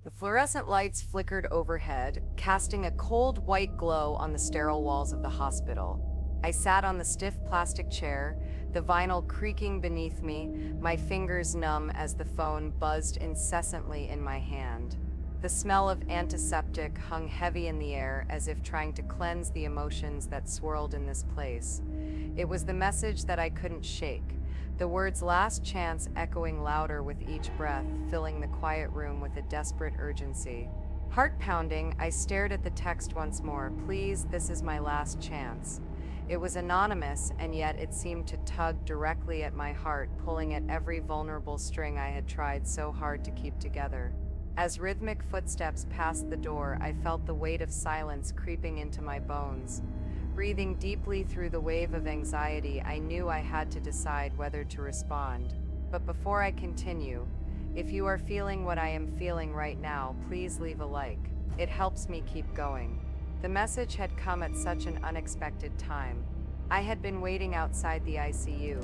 The fluorescent lights flickered overhead, casting a cold white glow on the sterile walls of the hospital. I sat on the stiff plastic chair, the vinyl creaking beneath me, my fingers numb as the phone buzzed incessantly in my hand. The smell of antiseptic hung heavy in the air as if trying to cleanse the emotions that swirled in this place. It was the message that I couldn't shake, the words "last chance" echoing louder with each breath, filling the quiet room with a desperate urgency. Heart pounding, I stared at the text once more. "Please, this is my last chance." It was anonymous, and yet it seemed to tug directly at my heart, pulling at every vulnerable string I had tried so hard to keep together. As rhythmic footsteps passed the door, I felt the weight of silence creeping into my bones. Breathing deeply through the wave of anxiety, I knew I had to decide whether to respond. But before I continue, if you are feeling what I am feeling right now, please leave a like. It helps me keep going. The message had come at such an unexpected time. I had been waiting outside the ICU,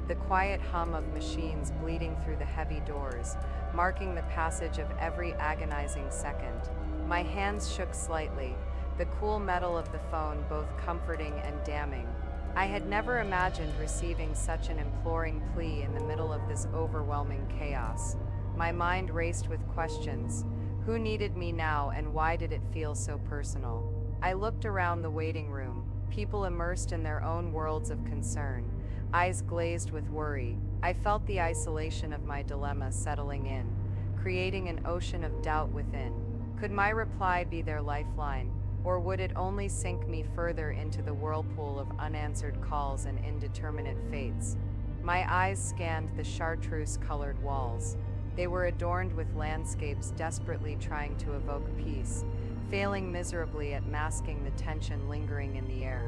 the quiet hum of machines bleeding through the heavy doors, marking the passage of every agonizing second. My hands shook slightly, the cool metal of the phone both comforting and damning. I had never imagined receiving such an imploring plea in the middle of this overwhelming chaos. My mind raced with questions. Who needed me now, and why did it feel so personal? I looked around the waiting room, people immersed in their own worlds of concern, eyes glazed with worry. I felt the isolation of my dilemma settling in, creating an ocean of doubt within. Could my reply be their lifeline? Or would it only sink me further into the whirlpool of unanswered calls and indeterminate fates? My eyes scanned the chartreuse-colored walls. They were adorned with landscapes desperately trying to evoke peace, failing miserably at masking the tension lingering in the air.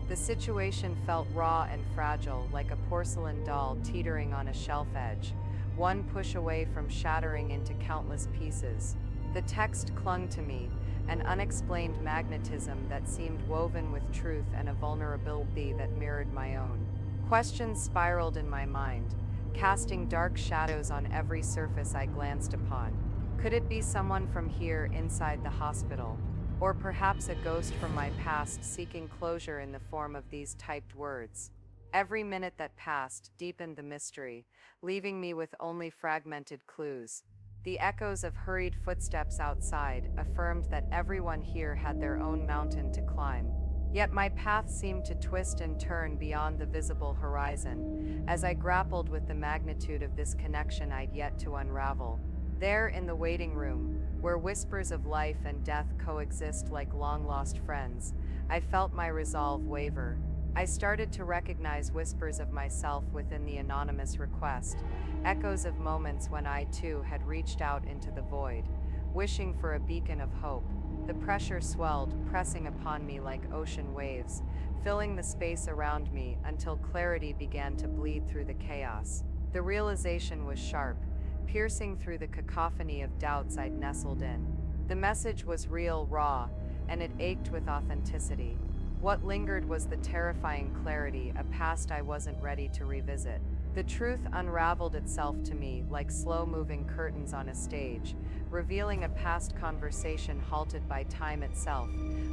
The situation felt raw and fragile, like a porcelain doll teetering on a shelf edge, one push away from shattering into countless pieces. The text clung to me, an unexplained magnetism that seemed woven with truth and a vulnerability that mirrored my own. Questions spiraled in my mind, casting dark shadows on every surface I glanced upon. Could it be someone from here inside the hospital? Or perhaps a ghost from my past seeking closure in the form of these typed words? Every minute that passed deepened the mystery, leaving me with only fragmented clues. The echoes of hurried footsteps outside affirmed that everyone here had their own mountain to climb. Yet my path seemed to twist and turn beyond the visible horizon, as I grappled with the magnitude of this connection I'd yet to unravel. There in the waiting room, where whispers of life and death coexist like long-lost friends, I felt my resolve waver. I started to recognize whispers of myself within the anonymous request, echoes of moments when I too had reached out into the void, wishing for a beacon of hope. The pressure swelled, pressing upon me like ocean waves, filling the space around me until clarity began to bleed through the chaos. The realization was sharp, piercing through the cacophony of doubts I'd nestled in. The message was real, raw, and it ached with authenticity. What lingered was the terrifying clarity, a past I wasn't ready to revisit. The truth unraveled itself to me like slow-moving curtains on a stage, revealing a past conversation halted by time itself,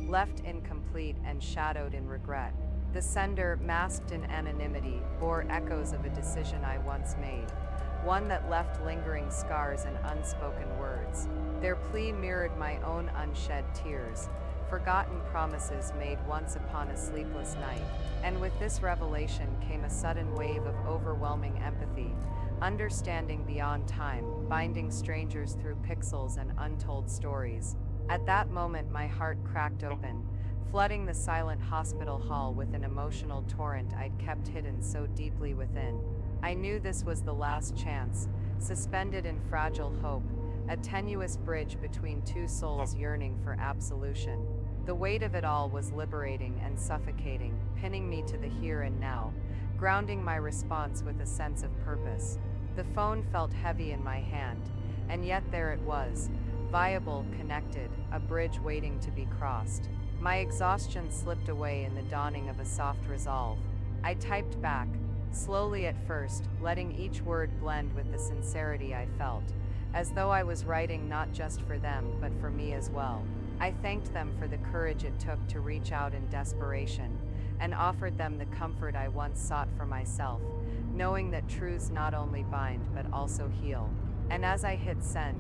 left incomplete and shadowed in regret. The sender, masked in anonymity, bore echoes of a decision I once made, one that left lingering scars and unspoken words. Their plea mirrored my own unshed tears, forgotten promises made once upon a sleepless night. And with this revelation came a sudden wave of overwhelming empathy, understanding beyond time, binding strangers through pixels and untold stories. At that moment, my heart cracked open, flooding the silent hospital hall with an emotional torrent I'd kept hidden so deeply within. I knew this was the last chance, suspended in fragile hope, a tenuous bridge between two souls yearning for absolution. The weight of it all was liberating and suffocating, pinning me to the here and now, grounding my response with a sense of purpose. The phone felt heavy in my hand, and yet there it was, viable, connected, a bridge waiting to be crossed. My exhaustion slipped away in the dawning of a soft resolve. I typed back, slowly at first, letting each word blend with the sincerity I felt. as though I was writing not just for them, but for me as well. I thanked them for the courage it took to reach out in desperation, and offered them the comfort I once sought for myself, knowing that truths not only bind but also heal. And as I hit send,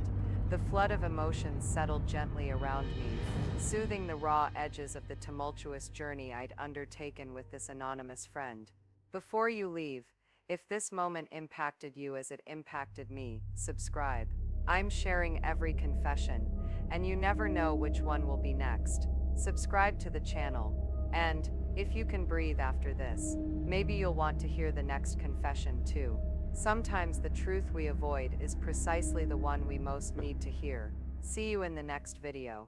the flood of emotions settled gently around me, soothing the raw edges of the tumultuous journey I'd undertaken with this anonymous friend. Before you leave, if this moment impacted you as it impacted me, subscribe. I'm sharing every confession, and you never know which one will be next. Subscribe to the channel, and, if you can breathe after this, maybe you'll want to hear the next confession too. Sometimes the truth we avoid is precisely the one we most need to hear. See you in the next video.